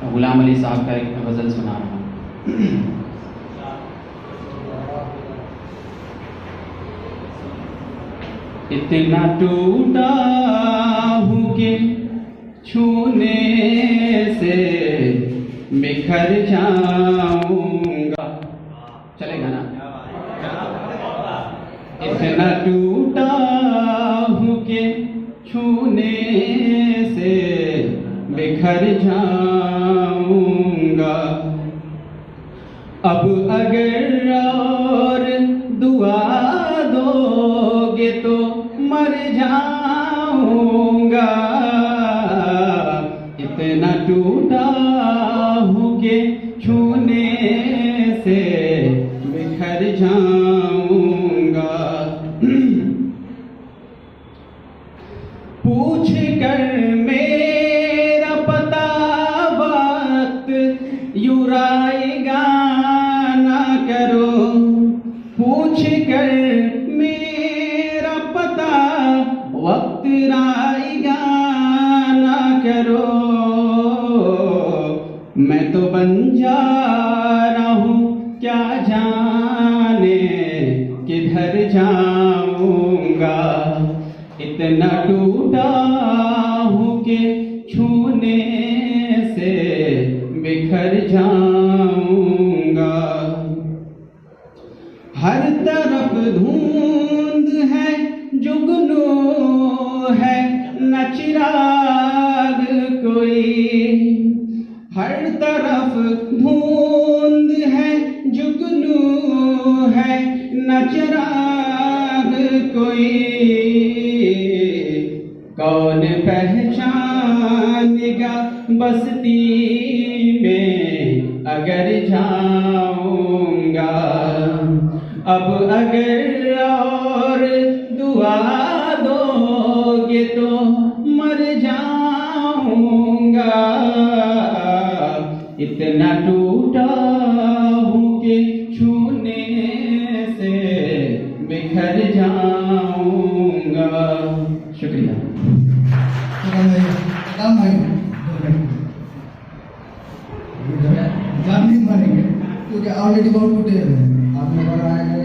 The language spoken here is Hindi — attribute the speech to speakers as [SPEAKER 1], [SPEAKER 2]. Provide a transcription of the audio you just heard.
[SPEAKER 1] गुलाम अली साहब का एक गज़ल सुना रहा हूँ। इतना टूटा हूँ कि छूने से बिखर जाऊंगा। चलेगा ना? इतना टूटा हूँ कि छूने से बिखर जाऊंगा। अब अगर और दुआ दोगे तो मर जाऊंगा। इतना टूटा हूँ कि छूने से बिखर जाऊंगा। पूछ कर मेरा पता वक्त युराएगा ना करो। पूछ कर मेरा पता वक्त आएगा ना करो। मैं तो बंजारा हूँ क्या जाने किधर जाऊंगा। इतना टूटा हूँ कि छूने से बिखर जाऊंगा। हर तरफ धुंध है जुगनू है न चिराग कोई। हर तरफ धुंध है जुगनू है न चिराग कोई। कौन पहचानेगा बस्ती में अगर जाऊंगा। अब अगर और दुआ दोगे तो मर जाऊंगा। इतना टूटा हूँ कि छूने से बिखर जाऊंगा। शुक्रिया।
[SPEAKER 2] गान नहीं मानेंगे क्योंकि ऑलरेडी बहुत टूटे हुए हैं। आपने बनाया है